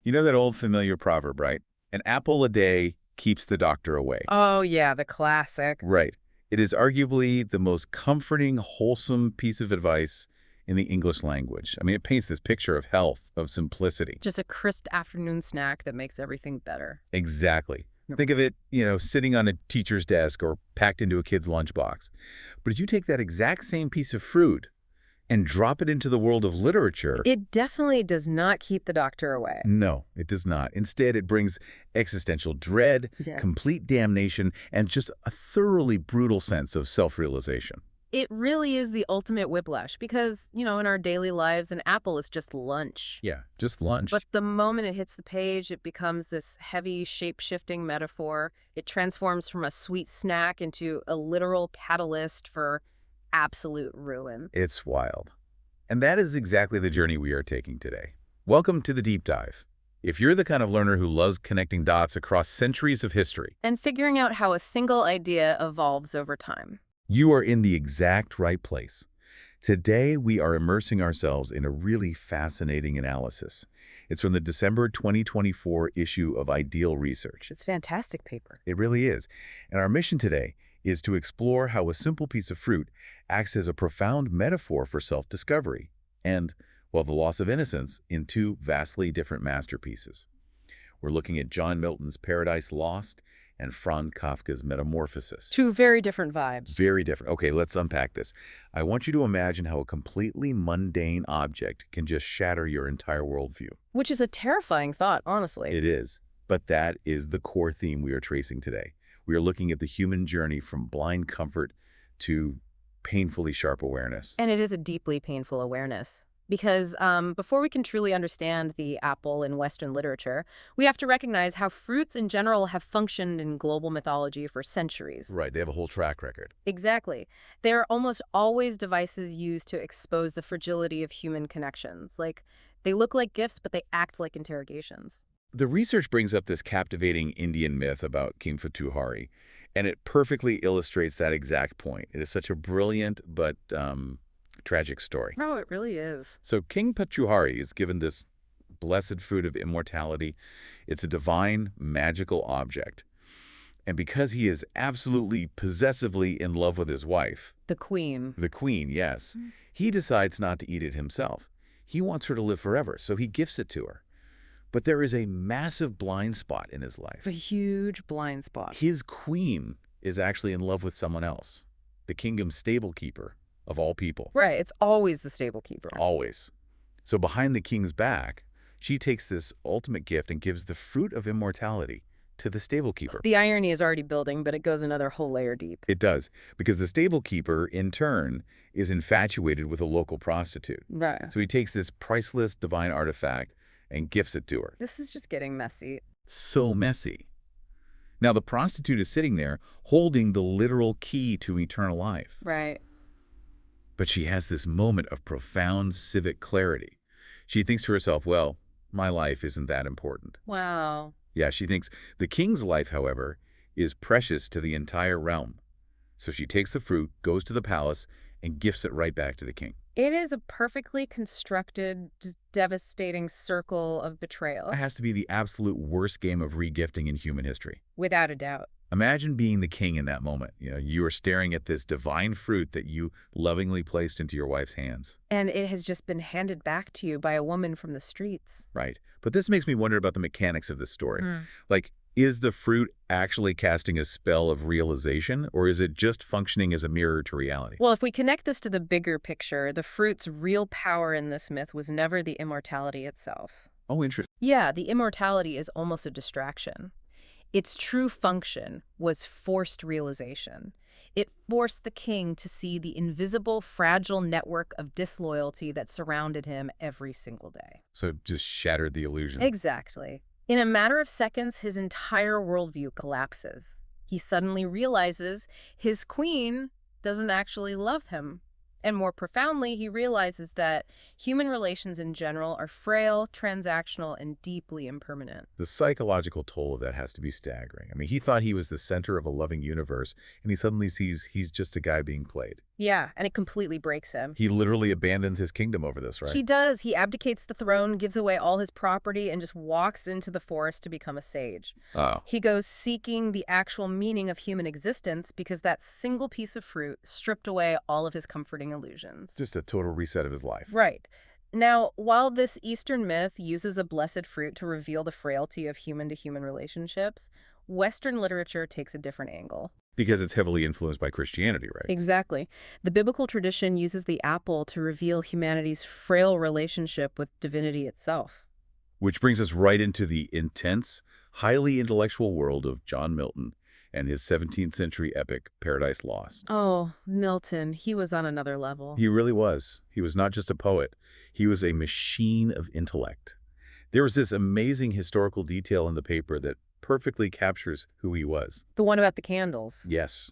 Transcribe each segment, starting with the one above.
You know that old familiar proverb, right? An apple a day keeps the doctor away. Oh, yeah, the classic. Right. It is arguably the most comforting, wholesome piece of advice in the English language. I mean, it paints this picture of health, of simplicity. Just a crisp afternoon snack that makes everything better. Exactly. Yep. Think of it, sitting on a teacher's desk or packed into a kid's lunchbox. But if you take that exact same piece of fruit and drop it into the world of literature, It definitely does not keep the doctor away. no, it does not. Instead, it brings existential dread, Yeah. complete damnation, and just a thoroughly brutal sense of self-realization. It really is the ultimate whiplash because, in our daily lives, an apple is just lunch. Yeah, just lunch. But the moment it hits the page, it becomes this heavy, shape-shifting metaphor. It transforms from a sweet snack into a literal catalyst for absolute ruin. It's wild. And that is exactly the journey we are taking today. Welcome to the Deep Dive. If you're the kind of learner who loves connecting dots across centuries of history, And figuring out how a single idea evolves over time. you are in the exact right place. Today, we are immersing ourselves in a really fascinating analysis. It's from the December 2024 issue of Ideal Research. It's fantastic paper. It really is. And our mission today is to explore how a simple piece of fruit acts as a profound metaphor for self-discovery and, well, the loss of innocence in two vastly different masterpieces. We're looking at John Milton's Paradise Lost and Franz Kafka's Metamorphosis. Two very different vibes. Very different. Okay, let's unpack this. I want you to imagine how a completely mundane object can just shatter your entire worldview. Which is a terrifying thought, honestly. It is. But that is the core theme we are tracing today. We are looking at the human journey from blind comfort to painfully sharp awareness. And it is a deeply painful awareness. Because before we can truly understand the apple in Western literature, we have to recognize how fruits in general have functioned in global mythology for centuries. Right, they have a whole track record. Exactly. They are almost always devices used to expose the fragility of human connections. Like, they look like gifts, but they act like interrogations. The research brings up this captivating Indian myth about King Fatuhari, and it perfectly illustrates that exact point. It is such a brilliant but tragic story. No, it really is. So King Patuhari is given this blessed fruit of immortality. It's a divine, magical object. And because he is absolutely possessively in love with his wife, The queen. the queen, yes, he decides not to eat it himself. He wants her to live forever, so he gifts it to her. But there is a massive blind spot in his life. A huge blind spot. His queen is actually in love with someone else, the kingdom's stable keeper, of all people. Right, it's always the stable keeper. Always. So behind the king's back, she takes this ultimate gift and gives the fruit of immortality to the stable keeper. The irony is already building, but it goes another whole layer deep. It does, because the stable keeper, in turn, is infatuated with a local prostitute. Right. So he takes this priceless divine artifact and gifts it to her. This is just getting messy. So messy. Now, the prostitute is sitting there holding the literal key to eternal life. Right. But she has this moment of profound civic clarity. She thinks to herself, well, my life isn't that important. Wow. Yeah, she thinks the king's life, however, is precious to the entire realm. So she takes the fruit, goes to the palace, and gifts it right back to the king. It is a perfectly constructed, just devastating circle of betrayal. That has to be the absolute worst game of regifting in human history. Without a doubt. Imagine being the king in that moment. You are staring at this divine fruit that you lovingly placed into your wife's hands. And it has just been handed back to you by a woman from the streets. Right. But this makes me wonder about the mechanics of this story. Like, is the fruit actually casting a spell of realization, or is it just functioning as a mirror to reality? Well, if we connect this to the bigger picture, the fruit's real power in this myth was never the immortality itself. Oh, interesting. Yeah, the immortality is almost a distraction. Its true function was forced realization. It forced the king to see the invisible, fragile network of disloyalty that surrounded him every single day. So it just shattered the illusion. Exactly. In a matter of seconds, his entire worldview collapses. He suddenly realizes his queen doesn't actually love him. And more profoundly, he realizes that human relations in general are frail, transactional, and deeply impermanent. The psychological toll of that has to be staggering. I mean, he thought he was the center of a loving universe, and he suddenly sees he's just a guy being played. Yeah, and it completely breaks him. He literally abandons his kingdom over this, right? She does. He abdicates the throne, gives away all his property, and just walks into the forest to become a sage. Oh, He goes seeking the actual meaning of human existence because that single piece of fruit stripped away all of his comforting illusions. just a total reset of his life. Right. Now, while this Eastern myth uses a blessed fruit to reveal the frailty of human-to-human relationships, Western literature takes a different angle. Because it's heavily influenced by Christianity, right? Exactly. The biblical tradition uses the apple to reveal humanity's frail relationship with divinity itself. Which brings us right into the intense, highly intellectual world of John Milton and his 17th century epic, Paradise Lost. Oh, Milton, he was on another level. He really was. He was not just a poet. He was a machine of intellect. There was this amazing historical detail in the paper that perfectly captures who he was. The one about the candles. Yes.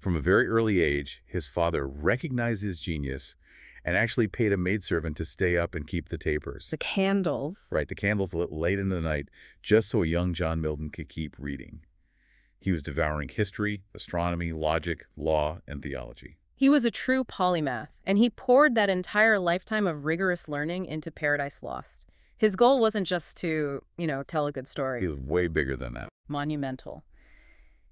From a very early age, his father recognized his genius and actually paid a maidservant to stay up and keep the tapers. The candles. Right, the candles lit late into the night, just so a young John Milton could keep reading. He was devouring history, astronomy, logic, law, and theology. He was a true polymath, and he poured that entire lifetime of rigorous learning into Paradise Lost. His goal wasn't just to, tell a good He story. was way bigger than that. Monumental.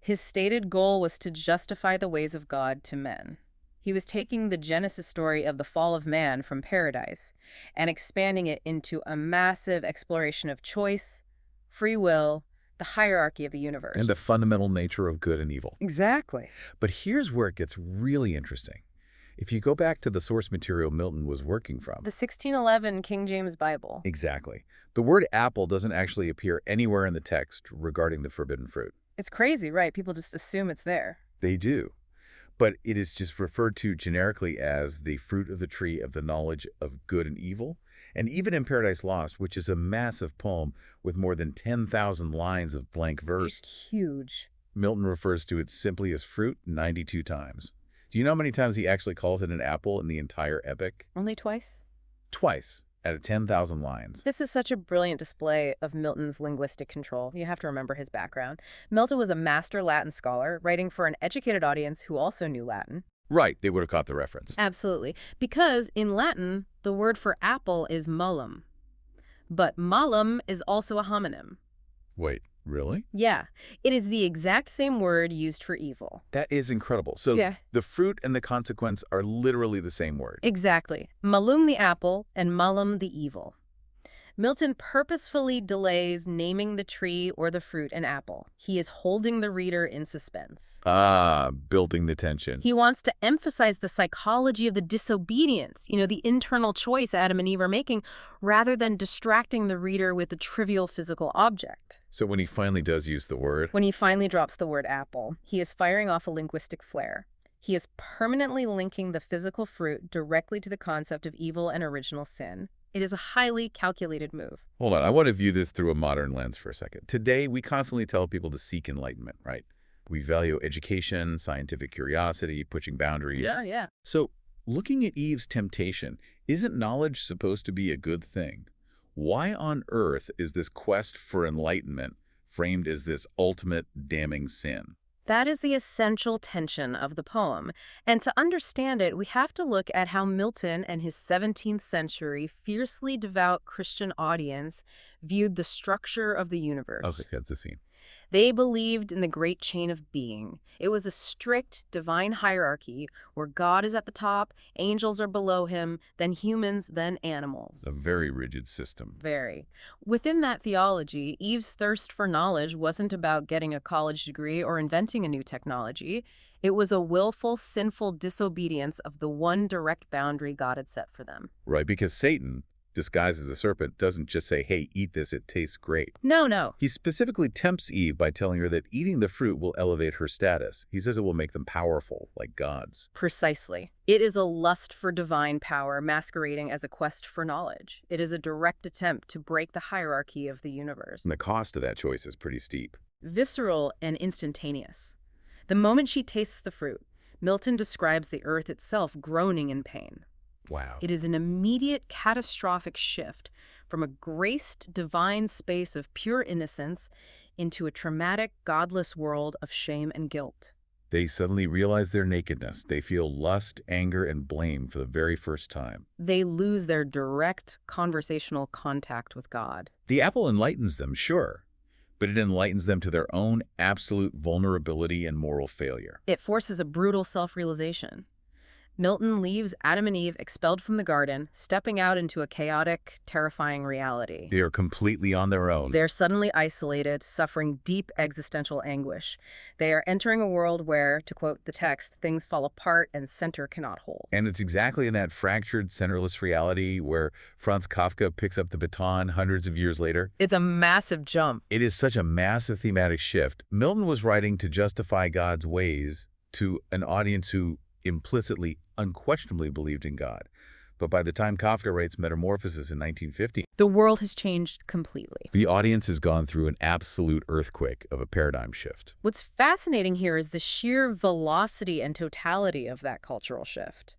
His stated goal was to justify the ways of God to men. He was taking the Genesis story of the fall of man from paradise and expanding it into a massive exploration of choice, free will, the hierarchy of the universe. And the fundamental nature of good and evil. Exactly. But here's where it gets really interesting. If you go back to the source material Milton was working from. The 1611 King James Bible. Exactly. The word apple doesn't actually appear anywhere in the text regarding the forbidden fruit. It's crazy, right? People just assume it's there. They do. But it is just referred to generically as the fruit of the tree of the knowledge of good and evil. And even in Paradise Lost, which is a massive poem with more than 10,000 lines of blank verse, It's huge. Milton refers to it simply as fruit 92 times. Do you know how many times he actually calls it an apple in the entire epic? Only twice? Twice, out of 10,000 lines. This is such a brilliant display of Milton's linguistic control. You have to remember his background. Milton was a master Latin scholar, writing for an educated audience who also knew Latin. Right, they would have caught the reference. Absolutely. Because in Latin, the word for apple is malum. But malum is also a homonym. Wait, really? Yeah, it is the exact same word used for evil. That is incredible. So Yeah. the fruit and the consequence are literally the same word. Exactly. Malum the apple and malum the evil. Milton purposefully delays naming the tree or the fruit an apple. He is holding the reader in suspense. Building the tension. He wants to emphasize the psychology of the disobedience, the internal choice Adam and Eve are making, rather than distracting the reader with a trivial physical object. So when he finally does use the word, When he finally drops the word apple, he is firing off a linguistic flare. He is permanently linking the physical fruit directly to the concept of evil and original sin. It is a highly calculated move. hold on, I want to view this through a modern lens for a second. Today, we constantly tell people to seek enlightenment, right? We value education, scientific curiosity, pushing boundaries. Yeah. So looking at Eve's temptation, isn't knowledge supposed to be a good thing? Why on earth is this quest for enlightenment framed as this ultimate damning sin? That is the essential tension of the poem. And to understand it, we have to look at how Milton and his 17th century fiercely devout Christian audience viewed the structure of the universe. Okay, that's the scene. They believed in the great chain of being. It was a strict divine hierarchy where God is at the top, angels are below him, then humans, then animals. A very rigid system. Very. Within that theology, Eve's thirst for knowledge wasn't about getting a college degree or inventing a new technology. It was a willful, sinful disobedience of the one direct boundary God had set for them. Right, because Satan, disguised as a serpent, doesn't just say, hey, eat this, it tastes great. No. He specifically tempts Eve by telling her that eating the fruit will elevate her status. He says it will make them powerful, like gods. Precisely. It is a lust for divine power masquerading as a quest for knowledge. It is a direct attempt to break the hierarchy of the universe. And the cost of that choice is pretty steep. Visceral and instantaneous. The moment she tastes the fruit, Milton describes the earth itself groaning in pain. Wow. It is an immediate catastrophic shift from a graced divine space of pure innocence into a traumatic, godless world of shame and guilt. They suddenly realize their nakedness. They feel lust, anger, and blame for the very first time. They lose their direct conversational contact with God. The apple enlightens them, sure, but it enlightens them to their own absolute vulnerability and moral failure. It forces a brutal self-realization. Milton leaves Adam and Eve expelled from the garden, stepping out into a chaotic, terrifying reality. They are completely on their own. They're suddenly isolated, suffering deep existential anguish. They are entering a world where, to quote the text, things fall apart and center cannot hold. And it's exactly in that fractured, centerless reality where Franz Kafka picks up the baton hundreds of years later. It's a massive jump. It is such a massive thematic shift. Milton was writing to justify God's ways to an audience who implicitly, unquestionably believed in God. But by the time Kafka writes Metamorphosis in 1950, The world has changed completely. the audience has gone through an absolute earthquake of a paradigm shift. What's fascinating here is the sheer velocity and totality of that cultural shift.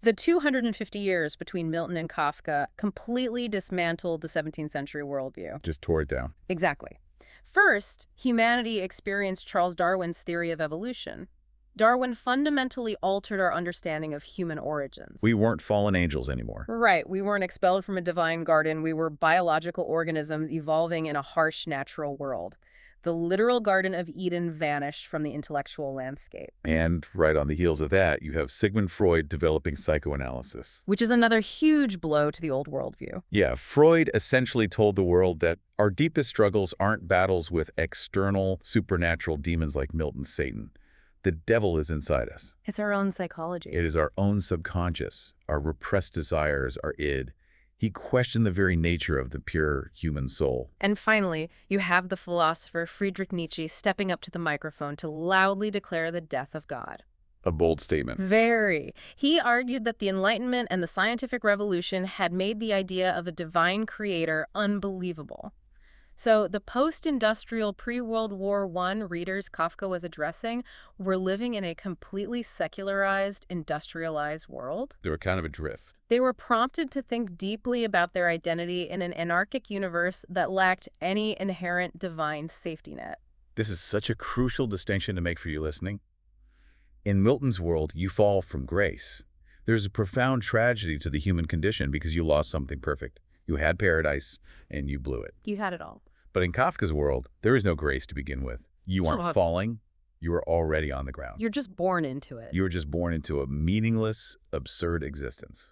The 250 years between Milton and Kafka completely dismantled the 17th century worldview. Just tore it down. Exactly. First, humanity experienced Charles Darwin's theory of evolution. Darwin fundamentally altered our understanding of human origins. We weren't fallen angels anymore. Right. We weren't expelled from a divine garden. We were biological organisms evolving in a harsh natural world. The literal Garden of Eden vanished from the intellectual landscape. And right on the heels of that, you have Sigmund Freud developing psychoanalysis. Which is another huge blow to the old worldview. Yeah, Freud essentially told the world that our deepest struggles aren't battles with external supernatural demons like Milton's Satan. The devil is inside us. It's our own psychology. It is our own subconscious, our repressed desires, our id. He questioned the very nature of the pure human soul. And finally, you have the philosopher Friedrich Nietzsche stepping up to the microphone to loudly declare the death of God. A bold statement. Very. He argued that the Enlightenment and the scientific revolution had made the idea of a divine creator unbelievable. So the post-industrial pre-World War I readers Kafka was addressing were living in a completely secularized, industrialized world. They were kind of adrift. They were prompted to think deeply about their identity in an anarchic universe that lacked any inherent divine safety net. This is such a crucial distinction to make for you listening. In Milton's world, you fall from grace. There's a profound tragedy to the human condition because you lost something perfect. You had paradise, and you blew it. You had it all. But in Kafka's world, there is no grace to begin with. You aren't falling. You are already on the ground. You're just born into it. You were just born into a meaningless, absurd existence.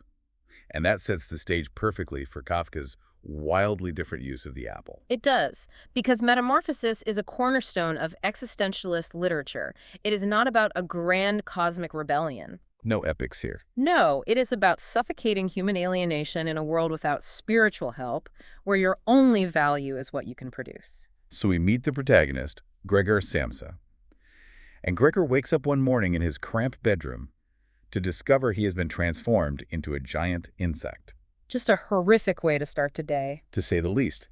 And that sets the stage perfectly for Kafka's wildly different use of the apple. It does, because Metamorphosis is a cornerstone of existentialist literature. It is not about a grand cosmic rebellion. No epics here. No, it is about suffocating human alienation in a world without spiritual help, where your only value is what you can produce. So we meet the protagonist, Gregor Samsa. And Gregor wakes up one morning in his cramped bedroom to discover he has been transformed into a giant insect. Just a horrific way to start today. To say the least.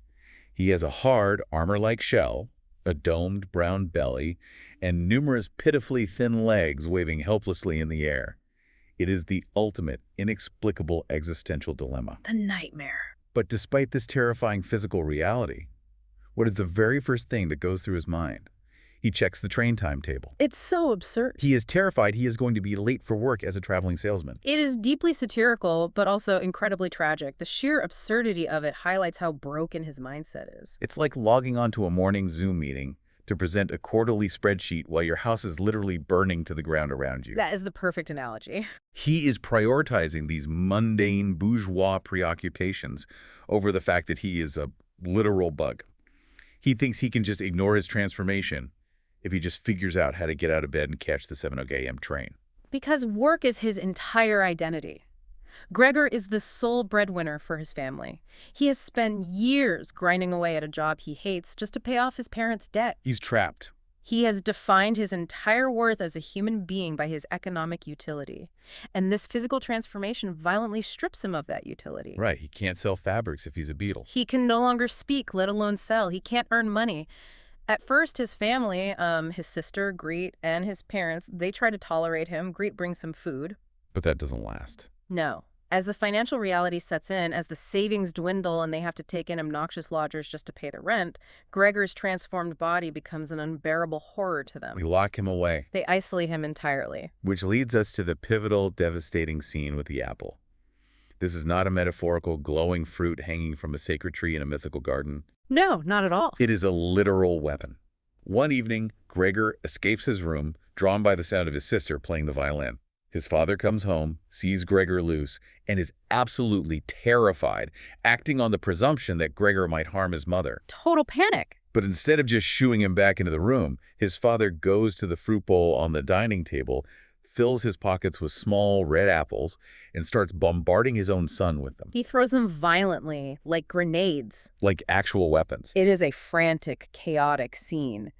He has a hard, armor-like shell, a domed brown belly, and numerous pitifully thin legs waving helplessly in the air. It is the ultimate, inexplicable existential dilemma. The nightmare. But despite this terrifying physical reality, what is the very first thing that goes through his mind? He checks the train timetable. It's so absurd. He is terrified he is going to be late for work as a traveling salesman. It is deeply satirical, but also incredibly tragic. The sheer absurdity of it highlights how broken his mindset is. It's like logging onto a morning Zoom meeting to present a quarterly spreadsheet while your house is literally burning to the ground around you. That is the perfect analogy. He is prioritizing these mundane bourgeois preoccupations over the fact that he is a literal bug. He thinks he can just ignore his transformation if he just figures out how to get out of bed and catch the 7:00 a.m. train. Because work is his entire identity. Gregor is the sole breadwinner for his family. He has spent years grinding away at a job he hates just to pay off his parents' debt. He's trapped. He has defined his entire worth as a human being by his economic utility. And this physical transformation violently strips him of that utility. Right, he can't sell fabrics if he's a beetle. He can no longer speak, let alone sell. He can't earn money. At first, his family, his sister, Greet, and his parents, they try to tolerate him. Greet brings him food. But that doesn't last. No. As the financial reality sets in, as the savings dwindle and they have to take in obnoxious lodgers just to pay the rent, Gregor's transformed body becomes an unbearable horror to We them. lock him away, They isolate him entirely. which leads us to the pivotal, devastating scene with the apple. This is not a metaphorical, glowing fruit hanging from a sacred tree in a mythical garden. No, not at all. It is a literal weapon. One evening, Gregor escapes his room, drawn by the sound of his sister playing the violin. His father comes home, sees Gregor loose, and is absolutely terrified, acting on the presumption that Gregor might harm his mother. Total panic. But instead of just shooing him back into the room, his father goes to the fruit bowl on the dining table, fills his pockets with small red apples, and starts bombarding his own son with them, He throws them violently, like grenades. like actual weapons. It is a frantic, chaotic scene,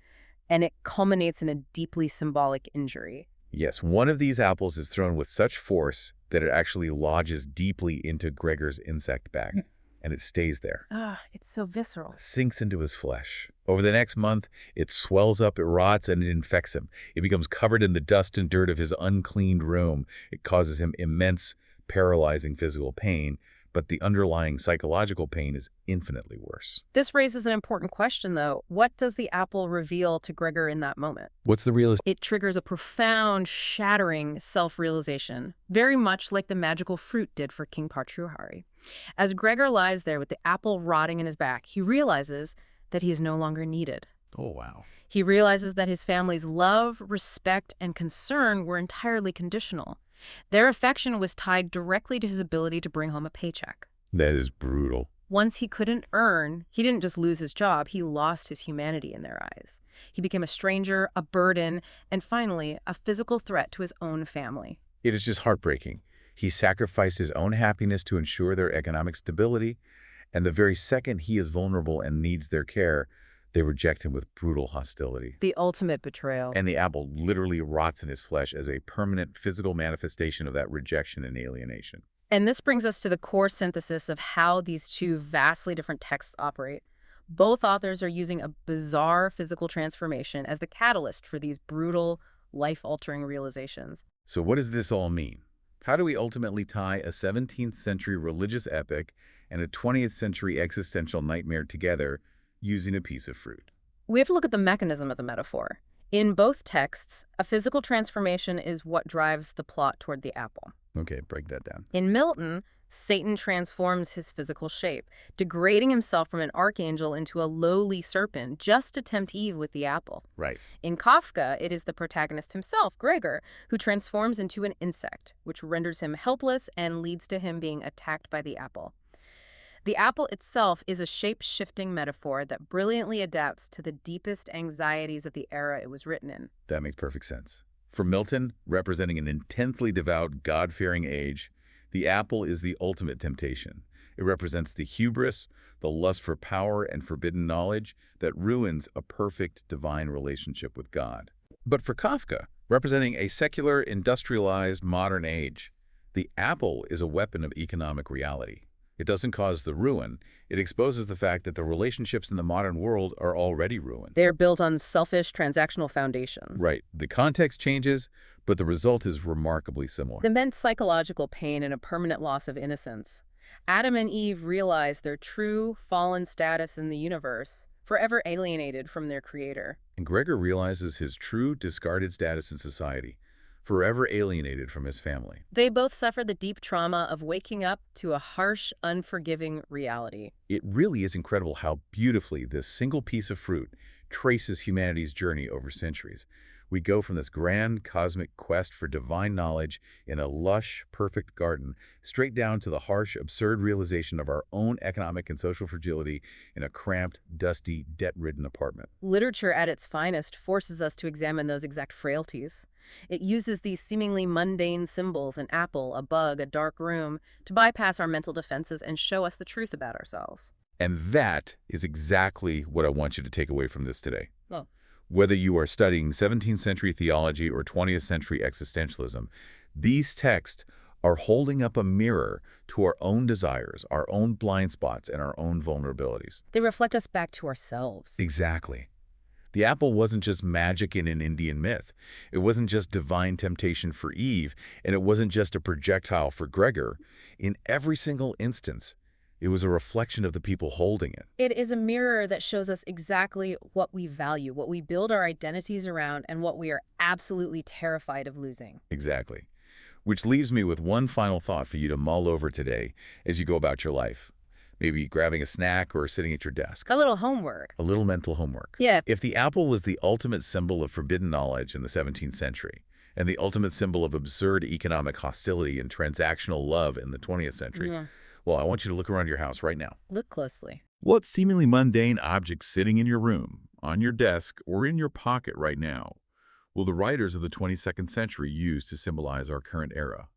and it culminates in a deeply symbolic injury. Yes, one of these apples is thrown with such force that it actually lodges deeply into Gregor's insect bag, and it stays there. It's so visceral. Sinks into his flesh. Over the next month, it swells up, it rots, and it infects him. It becomes covered in the dust and dirt of his uncleaned room. It causes him immense, paralyzing physical pain, but the underlying psychological pain is infinitely worse. This raises an important question, though. What does the apple reveal to Gregor in that moment? What's the realistic? It triggers a profound, shattering self-realization, very much like the magical fruit did for King Partruhari. As Gregor lies there with the apple rotting in his back, he realizes that he is no longer needed. Oh, wow. He realizes that his family's love, respect, and concern were entirely conditional. Their affection was tied directly to his ability to bring home a paycheck. That is brutal. Once he couldn't earn, he didn't just lose his job, he lost his humanity in their eyes. He became a stranger, a burden, and finally, a physical threat to his own family. It is just heartbreaking. He sacrificed his own happiness to ensure their economic stability, and the very second he is vulnerable and needs their care, they reject him with brutal hostility. The ultimate betrayal. And the apple literally rots in his flesh as a permanent physical manifestation of that rejection and alienation. And this brings us to the core synthesis of how these two vastly different texts operate. Both authors are using a bizarre physical transformation as the catalyst for these brutal, life-altering realizations. So what does this all mean? How do we ultimately tie a 17th century religious epic and a 20th century existential nightmare together using a piece of fruit? We have to look at the mechanism of the metaphor. In both texts, a physical transformation is what drives the plot toward the apple. Okay, break that down. In Milton, Satan transforms his physical shape, degrading himself from an archangel into a lowly serpent just to tempt Eve with the apple. Right. In Kafka, it is the protagonist himself, Gregor, who transforms into an insect, which renders him helpless and leads to him being attacked by the apple. The apple itself is a shape-shifting metaphor that brilliantly adapts to the deepest anxieties of the era it was written in. That makes perfect sense. For Milton, representing an intensely devout, God-fearing age, the apple is the ultimate temptation. It represents the hubris, the lust for power and forbidden knowledge that ruins a perfect divine relationship with God. But for Kafka, representing a secular, industrialized, modern age, the apple is a weapon of economic reality. It doesn't cause the ruin. It exposes the fact that the relationships in the modern world are already ruined. They're built on selfish, transactional foundations. Right. The context changes, but the result is remarkably similar. The immense psychological pain and a permanent loss of innocence. Adam and Eve realize their true, fallen status in the universe, forever alienated from their creator. And Gregor realizes his true, discarded status in society, forever alienated from his family. They both suffer the deep trauma of waking up to a harsh, unforgiving reality. It really is incredible how beautifully this single piece of fruit traces humanity's journey over centuries. We go from this grand cosmic quest for divine knowledge in a lush, perfect garden, straight down to the harsh, absurd realization of our own economic and social fragility in a cramped, dusty, debt-ridden apartment. Literature at its finest forces us to examine those exact frailties. It uses these seemingly mundane symbols, an apple, a bug, a dark room, to bypass our mental defenses and show us the truth about ourselves. And that is exactly what I want you to take away from this today. Oh. Whether you are studying 17th century theology or 20th century existentialism, these texts are holding up a mirror to our own desires, our own blind spots, and our own vulnerabilities. They reflect us back to ourselves. Exactly. The apple wasn't just magic in an Indian myth. It wasn't just divine temptation for Eve, and it wasn't just a projectile for Gregor. In every single instance, it was a reflection of the people holding it. It is a mirror that shows us exactly what we value, what we build our identities around, and what we are absolutely terrified of losing. Exactly. Which leaves me with one final thought for you to mull over today as you go about your life. Maybe grabbing a snack or sitting at your desk. A little homework. A little mental homework. Yeah. If the apple was the ultimate symbol of forbidden knowledge in the 17th century, and the ultimate symbol of absurd economic hostility and transactional love in the 20th century, Yeah. well, I want you to look around your house right now. Look closely. What seemingly mundane object sitting in your room, on your desk, or in your pocket right now will the writers of the 22nd century use to symbolize our current era?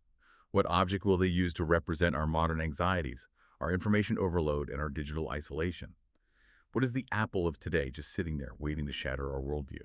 What object will they use to represent our modern anxieties, our information overload, and our digital isolation? What is the apple of today just sitting there waiting to shatter our worldview?